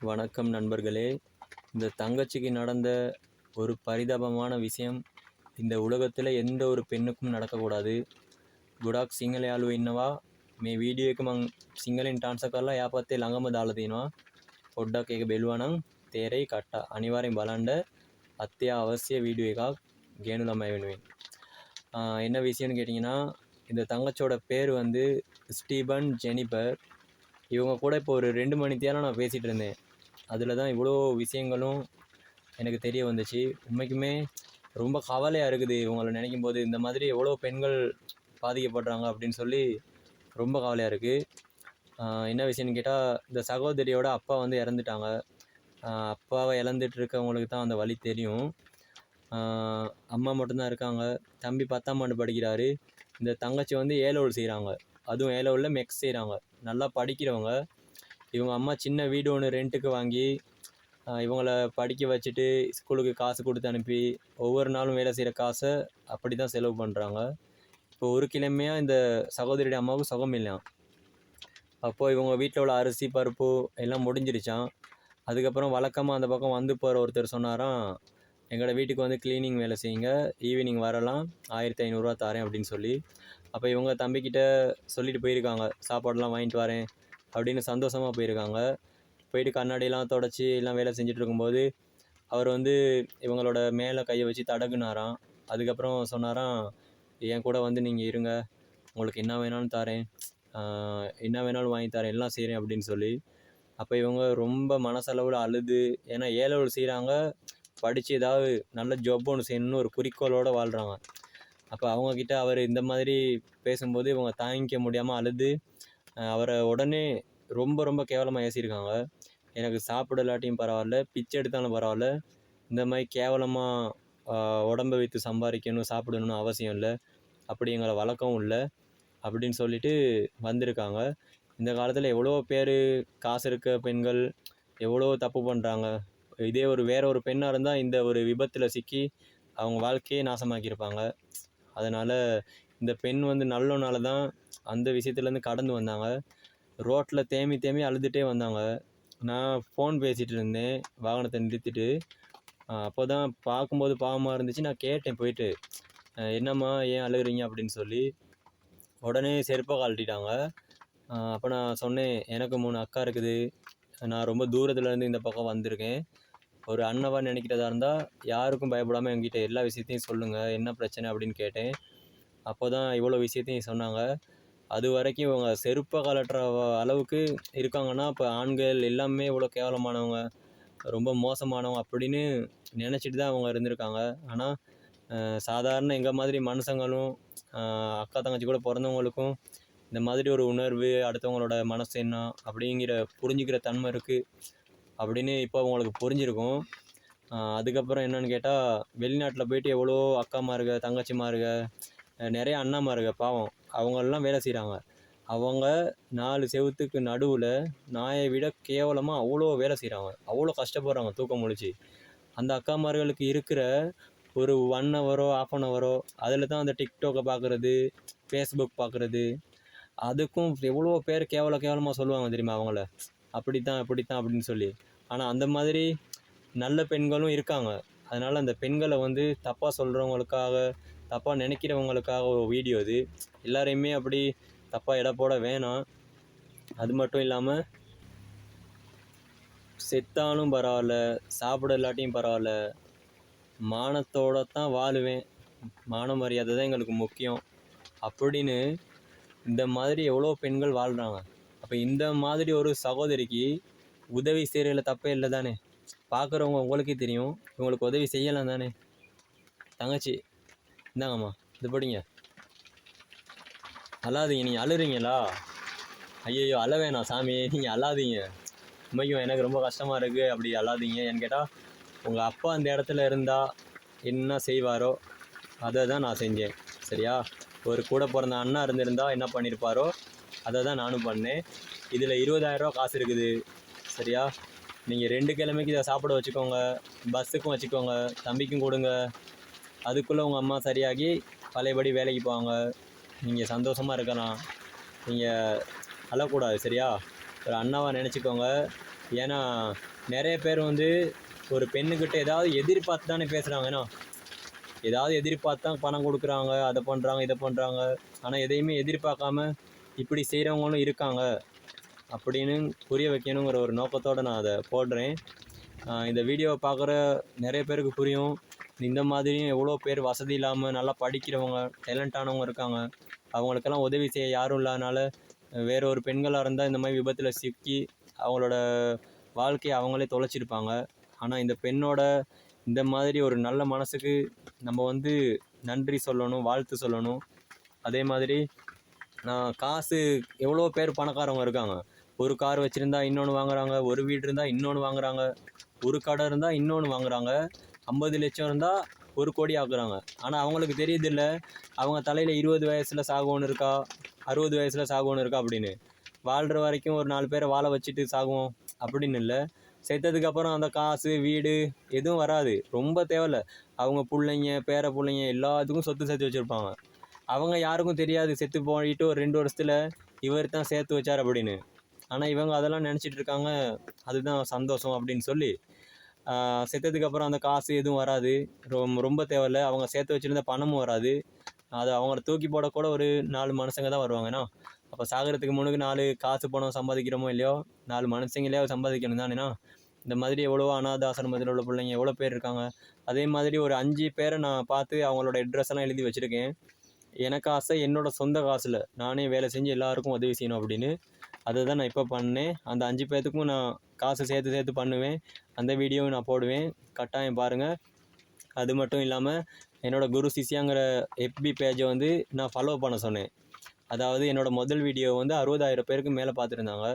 வணக்கம் நண்பர்களே. இந்த தங்கச்சிக்கு நடந்த ஒரு பரிதாபமான விஷயம் இந்த உலகத்தில் எந்த ஒரு பெண்ணுக்கும் நடக்கக்கூடாது. ගොඩක් සිංහල යාළුවෝ ඉන්නවා. මේ වීඩියෝ එක මං සිංහලෙන් ට්‍රාන්ස්ලේට් කරලා යාපත්තේ ළඟම දාලා තියෙනවා. පොඩ්ඩක් ඒක බැලුවා නම් තේරෙයි කට්ට. අනිවාර්යෙන් බලන්න. අත්‍යවශ්‍ය වීடியோ එකක් ගේනු ළමයි වෙනුවෙන්. என்ன விஷயம்னு கேட்டிங்கன்னா, இந்த தங்கச்சியோட பேர் வந்து ஸ்டீபன் ஜெனிபர். இவங்க கூட இப்போ ஒரு 2 மணி நேரம் நான் பேசிகிட்டு இருந்தேன். அதில் தான் இவ்வளோ விஷயங்களும் எனக்கு தெரிய வந்துச்சு. உண்மைக்குமே ரொம்ப கவலையாக இருக்குது இவங்களை நினைக்கும் போது. இந்த மாதிரி எவ்வளோ பெண்கள் பாதிக்கப்படுறாங்க அப்படின்னு சொல்லி ரொம்ப கவலையாக இருக்குது. என்ன விஷயம்னு கேட்டால், இந்த சகோதரியோட அப்பா வந்து இறந்துட்டாங்க. அப்பாவை இழந்துட்டு இருக்கவங்களுக்கு தான் அந்த வழி தெரியும். அம்மா மட்டும்தான் இருக்காங்க. தம்பி 10ஆம் ஆண்டு படிக்கிறாரு. இந்த தங்கச்சி வந்து ஏலோவில் செய்கிறாங்க. அதுவும் ஏலோவில் மெக்ஸ் செய்கிறாங்க. நல்லா படிக்கிறவங்க. இவங்க அம்மா சின்ன வீடு ஒன்று ரெண்ட்டுக்கு வாங்கி இவங்கள படிக்க வச்சுட்டு ஸ்கூலுக்கு காசு கொடுத்து அனுப்பி ஒவ்வொரு நாளும் வேலை செய்கிற காசை அப்படி தான் செலவு பண்ணுறாங்க. இப்போ ஒரு கிழமையாக இந்த சகோதரியுடைய அம்மாவுக்கு சுகம் இல்லையாம். அப்போது இவங்க வீட்டில் உள்ள அரிசி பருப்பு எல்லாம் முடிஞ்சிருச்சான். அதுக்கப்புறம் வழக்கமாக அந்த பக்கம் வந்து போகிற ஒருத்தர் சொன்னாராம், எங்களோட வீட்டுக்கு வந்து க்ளீனிங் வேலை செய்யுங்க, ஈவினிங் வரலாம், 1500 தரேன் அப்படின்னு சொல்லி. அப்போ இவங்க தம்பிக்கிட்ட சொல்லிட்டு போயிருக்காங்க, சாப்பாடெலாம் வாங்கிட்டு வரேன் அப்படின்னு சந்தோஷமாக போயிருக்காங்க. போயிட்டு கண்ணாடியெல்லாம் தொடச்சி எல்லாம் வேலை செஞ்சுட்டு இருக்கும்போது அவர் வந்து இவங்களோட மேலே கையை வச்சு தடகுனாராம். அதுக்கப்புறம் சொன்னாராம், என் கூட வந்து நீங்கள் இருங்க, உங்களுக்கு என்ன வேணாலும் தரேன், என்ன வேணாலும் வாங்கி தரேன், எல்லாம் செய்கிறேன் அப்படின்னு சொல்லி. அப்போ இவங்க ரொம்ப மனசளவில் அழுது, ஏன்னா ஏலோவில் செய்கிறாங்க, படித்து ஏதாவது நல்ல ஜாப் ஒன்று செய்யணும்னு ஒரு குறிக்கோளோடு வாழ்கிறாங்க. அப்போ அவங்கக்கிட்ட அவர் இந்த மாதிரி பேசும்போது இவங்க தாங்கிக்க முடியாமல் அழுது அவரை உடனே ரொம்ப ரொம்ப கேவலமாக ஏசியிருக்காங்க. எனக்கு சாப்பிடலாட்டியும் பரவாயில்ல, பிச்சை எடுத்தாலும் பரவாயில்ல, இந்த மாதிரி கேவலமாக உடம்பை வைத்து சம்பாதிக்கணும் சாப்பிடணும்னு அவசியம் இல்லை, அப்படி எங்களை வழக்கவும் இல்லை அப்படின்னு சொல்லிட்டு வந்திருக்காங்க. இந்த காலத்தில் எவ்வளோ பேர் காசு இருக்க பெண்கள் எவ்வளோ தப்பு பண்ணுறாங்க. இதே வேற ஒரு பெண்ணாக இருந்தால் இந்த ஒரு விபத்தில் சிக்கி அவங்க வாழ்க்கையே நாசமாக்கியிருப்பாங்க. அதனால் இந்த பெண் வந்து நல்லனால தான் அந்த விஷயத்துலேருந்து கடந்து வந்தாங்க. ரோட்டில் தேம்பி தேம்பி அழுதுகிட்டே வந்தாங்க. நான் ஃபோன் பேசிகிட்டு இருந்தேன் வாகனத்தை நிறுத்திட்டு. அப்போ தான் பார்க்கும்போது பாவமாக இருந்துச்சு. நான் கேட்டேன் போயிட்டு, என்னம்மா ஏன் அழுகுறீங்க அப்படின்னு சொல்லி. உடனே செருப்பை கழட்டிட்டாங்க. அப்போ நான் சொன்னேன், எனக்கு 3 அக்கா இருக்குது, நான் ரொம்ப தூரத்துலேருந்து இந்த பக்கம் வந்திருக்கேன், ஒரு அண்ணவா நினைக்கிறதா இருந்தால் யாருக்கும் பயப்படாமல் என்கிட்ட எல்லா விஷயத்தையும் சொல்லுங்கள், என்ன பிரச்சனை அப்படின்னு கேட்டேன். அப்போ தான் இவ்வளோ விஷயத்தையும் சொன்னாங்க. அது வரைக்கும் இவங்க செருப்பை கலட்டுற அளவுக்கு இருக்காங்கன்னா, இப்போ ஆண்கள் எல்லாமே இவ்வளோ கேவலமானவங்க, ரொம்ப மோசமானவங்க அப்படின்னு நினச்சிட்டு தான் அவங்க இருந்திருக்காங்க. ஆனால் சாதாரண எங்கள் மாதிரி மனுஷங்களும் அக்கா தங்கச்சி கூட பிறந்தவங்களுக்கும் இந்த மாதிரி ஒரு உணர்வு, அடுத்தவங்களோட மனசு என்ன அப்படிங்கிற புரிஞ்சுக்கிற தன்மை இருக்குது அப்படின்னு இப்போ அவங்களுக்கு புரிஞ்சிருக்கும். அதுக்கப்புறம் என்னென்னு கேட்டால், வெளிநாட்டில் போயிட்டு எவ்வளோ அக்காமாருங்க, தங்கச்சிமாருங்க, நிறைய அண்ணாமாருங்க பாவம், அவங்களெலாம் வேலை செய்கிறாங்க. அவங்க 4 செவுத்துக்கு நடுவில் நாயை விட கேவலமாக அவ்வளோ வேலை செய்கிறாங்க, அவ்வளோ கஷ்டப்படுறாங்க தூக்கம் முழிச்சு. அந்த அக்காமார்களுக்கு இருக்கிற ஒரு 1 ஹவரோ 1/2 ஹவரோ அதில் தான் அந்த டிக்டாக்கை பார்க்குறது, ஃபேஸ்புக் பார்க்குறது, அதுக்கும் எவ்வளோ பேர் கேவலமாக சொல்லுவாங்க தெரியுமா அவங்கள, அப்படித்தான் இப்படித்தான் அப்படின்னு சொல்லி. ஆனால் அந்த மாதிரி நல்ல பெண்களும் இருக்காங்க. அதனால் அந்த பெண்களை வந்து தப்பாக சொல்கிறவங்களுக்காக, தப்பாக நினைக்கிறவங்களுக்காக ஒரு வீடியோ இது. எல்லாரையுமே அப்படி தப்பாக எடை போட வேணாம். அது மட்டும் இல்லாமல், செத்தாலும் பரவாயில்ல, சாப்பிட இல்லாட்டியும் பரவாயில்ல, மானத்தோடு தான் வாழுவேன், மான மரியாதை தான் எங்களுக்கு முக்கியம் அப்படின்னு இந்த மாதிரி எவ்வளோ பெண்கள் வாழ்கிறாங்க. அப்போ இந்த மாதிரி ஒரு சகோதரிக்கு உதவி செய்கிறதுல தப்பே இல்லை தானே. பார்க்குறவங்க உங்களுக்கே தெரியும், இவங்களுக்கு உதவி செய்யலாம் தானே. தங்கச்சி இந்தாங்கம்மா, இது படிங்க. அழாதீங்க, நீங்கள் அழுறீங்களா? ஐயோ அழ வேணாம் சாமி, நீங்கள் அழாதீங்க. உண்மைக்கும் எனக்கு ரொம்ப கஷ்டமாக இருக்குது, அப்படி அழாதீங்க. ஏன்னு கேட்டால், உங்கள் அப்பா அந்த இடத்துல இருந்தால் என்ன செய்வாரோ அதை தான் நான் செஞ்சேன், சரியா? ஒரு கூட பிறந்த அண்ணா இருந்திருந்தால் என்ன பண்ணியிருப்பாரோ அதை தான் நானும் பண்ணேன். இதில் 20,000 காசு இருக்குது, சரியா? நீங்கள் 2 கிழமைக்கு இதை சாப்பிட வச்சுக்கோங்க, பஸ்ஸுக்கும் வச்சுக்கோங்க, தம்பிக்கும் கொடுங்க. அதுக்குள்ளே உங்கள் அம்மா சரியாகி பழையபடி வேலைக்கு போவாங்க, நீங்கள் சந்தோஷமாக இருக்கலாம். நீங்கள் அழக்கூடாது, சரியா? ஒரு அண்ணாவாக நினச்சிக்கோங்க. ஏன்னா நிறைய பேர் வந்து ஒரு பெண்ணுக்கிட்ட ஏதாவது எதிர்பார்த்து தானே பேசுகிறாங்க. ஏன்னா ஏதாவது எதிர்பார்த்து தான் பணம் கொடுக்குறாங்க, அதை பண்ணுறாங்க, இதை பண்ணுறாங்க. ஆனால் எதையுமே எதிர்பார்க்காம இப்படி செய்கிறவங்களும் இருக்காங்க அப்படின்னு புரிய வைக்கணுங்கிற ஒரு நோக்கத்தோடு நான் அதை போடுறேன். இந்த வீடியோவை பார்க்குற நிறைய பேருக்கு புரியும். இந்த மாதிரியும் எவ்வளோ பேர் வசதி இல்லாமல் நல்லா படிக்கிறவங்க, டேலண்டானவங்க இருக்காங்க. அவங்களுக்கெல்லாம் உதவி செய்ய யாரும் இல்லாதனால வேற ஒரு பெண்களாக இருந்தால் இந்த மாதிரி விபத்தில் சிக்கி அவங்களோட வாழ்க்கையை அவங்களே தொலைச்சிருப்பாங்க. ஆனால் இந்த பெண்ணோட இந்த மாதிரி ஒரு நல்ல மனசுக்கு நம்ம வந்து நன்றி சொல்லணும், வாழ்த்து சொல்லணும். அதே மாதிரி காசு எவ்வளோ பேர் பணக்காரவங்க இருக்காங்க. ஒரு கார் வச்சுருந்தா இன்னொன்று வாங்குறாங்க, ஒரு வீடு இருந்தால் இன்னொன்று வாங்குறாங்க, ஒரு கடை இருந்தால் இன்னொன்று வாங்குறாங்க, 50 லட்சம் இருந்தால் 1 கோடி ஆக்குறாங்க. ஆனால் அவங்களுக்கு தெரியுதில்ல, அவங்க தலையில் 20 வயசில் சாகுவோன்னு இருக்கா, 60 வயசில் சாகுவோன்னு இருக்கா அப்படின்னு. வாழ்கிற வரைக்கும் ஒரு 4 பேரை வாழ வச்சுட்டு சாகுவோம் அப்படின்னு இல்லை. செத்ததுக்கப்புறம் அந்த காசு வீடு எதுவும் வராது, ரொம்ப தேவையில்ல. அவங்க பிள்ளைங்க பேர பிள்ளைங்க எல்லாத்துக்கும் சொத்து சேர்த்து வச்சுருப்பாங்க. அவங்க யாருக்கும் தெரியாது செத்து போயிட்டு ஒரு 2 வருஷத்தில் இவர் தான் சேர்த்து வச்சார் அப்படின்னு. ஆனால் இவங்க அதெல்லாம் நினச்சிட்டு இருக்காங்க, அதுதான் சந்தோஷம் அப்படின்னு சொல்லி. செத்ததுக்கப்புறம் அந்த காசு எதுவும் வராது, ரொம்ப தேவையில்ல. அவங்க சேர்த்து வச்சுருந்த பணமும் வராது. அது அவங்கள தூக்கி போடக்கூட ஒரு 4 மனுஷங்க தான் வருவாங்கண்ணா. அப்போ சாகிறதுக்கு முன்னுக்கு 4 காசு பணம் சம்பாதிக்கிறோமோ இல்லையோ, 4 மனுஷங்களையாவது சம்பாதிக்கணும் தானேண்ணா. இந்த மாதிரி எவ்வளோ அனாத ஆசிரமத்தில் உள்ள பிள்ளைங்க எவ்வளோ பேர் இருக்காங்க. அதே மாதிரி ஒரு 5 பேரை நான் பார்த்து அவங்களோட அட்ரஸ் எல்லாம் எழுதி வச்சுருக்கேன். எனக்கு ஆசை என்னோடய சொந்த காசில் நானே வேலை செஞ்சு எல்லாருக்கும் உதவி செய்யணும் அப்படின்னு. அதை தான் நான் இப்போ பண்ணேன். அந்த 5 பேர்த்துக்கும் நான் காசு சேர்த்து பண்ணுவேன். அந்த வீடியோவும் நான் போடுவேன், கட்டாயம் பாருங்கள். அது மட்டும் இல்லாமல் என்னோடய குரு சிஷ்யாங்கிற FB பேஜை வந்து நான் ஃபாலோ பண்ண சொன்னேன். அதாவது என்னோடய முதல் வீடியோ வந்து 60,000 பேருக்கு மேலே பார்த்துருந்தாங்க.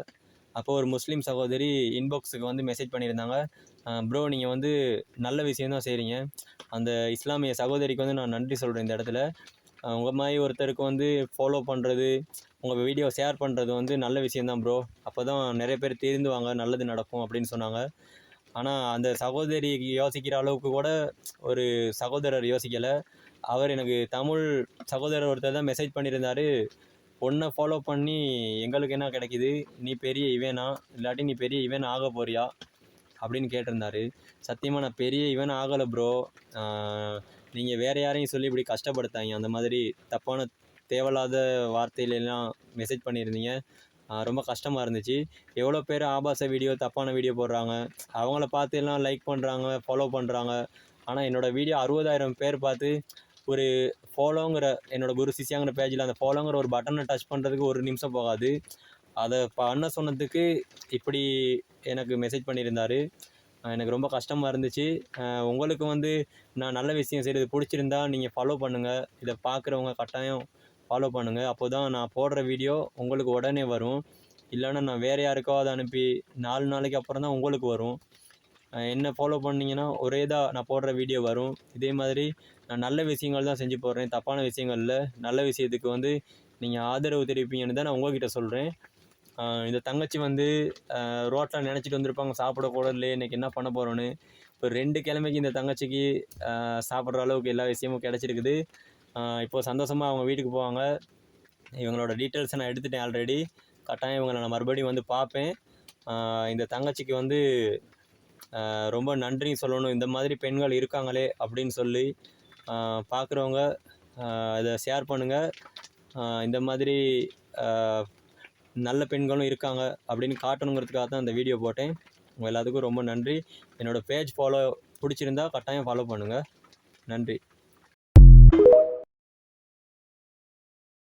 அப்போது ஒரு முஸ்லீம் சகோதரி இன்பாக்ஸுக்கு வந்து மெசேஜ் பண்ணியிருந்தாங்க, ப்ரோ நீங்கள் வந்து நல்ல விஷயந்தான் செய்கிறீங்க, அந்த இஸ்லாமிய சகோதரிக்கு வந்து நான் நன்றி சொல்கிறேன் இந்த இடத்துல. உங்கள் மாதிரி ஒருத்தருக்கு வந்து ஃபாலோ பண்ணுறது, உங்கள் வீடியோ ஷேர் பண்ணுறது வந்து நல்ல விஷயந்தான் ப்ரோ, அப்போ தான் நிறைய பேர் திருந்துவாங்க, நல்லது நடக்கும் அப்படின்னு சொன்னாங்க. ஆனால் அந்த சகோதரி யோசிக்கிற அளவுக்கு கூட ஒரு சகோதரர் யோசிக்கலை. அவர் எனக்கு தமிழ் சகோதரர் ஒருத்தர் தான் மெசேஜ் பண்ணியிருந்தார், ஒன்றை ஃபாலோ பண்ணி எங்களுக்கு என்ன கிடைக்கிது, நீ பெரிய இவனா இல்லாட்டி நீ பெரிய இவன் ஆக போறியா அப்படின்னு கேட்டிருந்தாரு. சத்தியமாக நான் பெரிய இவன் ஆகலை ப்ரோ, நீங்கள் வேறு யாரையும் சொல்லி இப்படி கஷ்டப்படுத்தாங்க, அந்த மாதிரி தப்பான தேவையில்லாத வார்த்தையிலெல்லாம் மெசேஜ் பண்ணியிருந்தீங்க, ரொம்ப கஷ்டமாக இருந்துச்சு. எவ்வளோ பேர் ஆபாச வீடியோ தப்பான வீடியோ போடுறாங்க, அவங்கள பார்த்து எல்லாம் லைக் பண்ணுறாங்க, ஃபாலோ பண்ணுறாங்க. ஆனால் என்னோடய வீடியோ 60,000 பேர் பார்த்து ஒரு ஃபாலோங்கிற என்னோடய குரு சிஷ்யாங்கிற பேஜில் அந்த ஃபாலோங்கிற ஒரு பட்டனை டச் பண்ணுறதுக்கு 1 நிமிஷம் போகாது. அதை பண்ண சொன்னதுக்கு இப்படி எனக்கு மெசேஜ் பண்ணியிருந்தார். எனக்கு ரொம்ப கஷ்டமாக இருந்துச்சு. உங்களுக்கு வந்து நான் நல்ல விஷயம் செய்கிறது பிடிச்சிருந்தா நீங்கள் ஃபாலோ பண்ணுங்கள். இதை பார்க்குறவங்க கட்டாயம் ஃபாலோ பண்ணுங்கள். அப்போ தான் நான் போடுற வீடியோ உங்களுக்கு உடனே வரும். இல்லைன்னா நான் வேறு யாருக்காவது அனுப்பி 4 நாளைக்கு அப்புறம் தான் உங்களுக்கு வரும். என்ன ஃபாலோ பண்ணிங்கன்னா ஒரே தான் நான் போடுற வீடியோ வரும். இதே மாதிரி நான் நல்ல விஷயங்கள் தான் செஞ்சு போடுறேன், தப்பான விஷயங்கள் இல்லை. நல்ல விஷயத்துக்கு வந்து நீங்கள் ஆதரவு தெரிவிப்பீங்கன்னு தான் நான் உங்கள்கிட்ட சொல்கிறேன். இந்த தங்கச்சி வந்து ரோட்டில் நினச்சிட்டு வந்திருப்பாங்க, சாப்பிடக்கூட இல்லையே இன்றைக்கி என்ன பண்ண போகிறோன்னு. இப்போ 2 கிழமைக்கு இந்த தங்கச்சிக்கு சாப்பிட்ற அளவுக்கு எல்லா விஷயமும் கிடச்சிருக்குது. இப்போது சந்தோஷமாக அவங்க வீட்டுக்கு போவாங்க. இவங்களோட டீட்டெயில்ஸை நான் எடுத்துட்டேன் ஆல்ரெடி. கட்டாயம் இவங்களை நான் மறுபடியும் வந்து பார்ப்பேன். இந்த தங்கச்சிக்கு வந்து ரொம்ப நன்றி சொல்லணும், இந்த மாதிரி பெண்கள் இருக்காங்களே அப்படின்னு சொல்லி. பார்க்குறவங்க இதை ஷேர் பண்ணுங்கள். இந்த மாதிரி நல்ல பெண்களும் இருக்காங்க அப்படின்னு காட்டணுங்கிறதுக்காக தான் இந்த வீடியோ போட்டேன். உங்கள் எல்லாத்துக்கும் ரொம்ப நன்றி. என்னோடய பேஜ் பிடிச்சிருந்தா கட்டாயம் ஃபாலோ பண்ணுங்கள். நன்றி.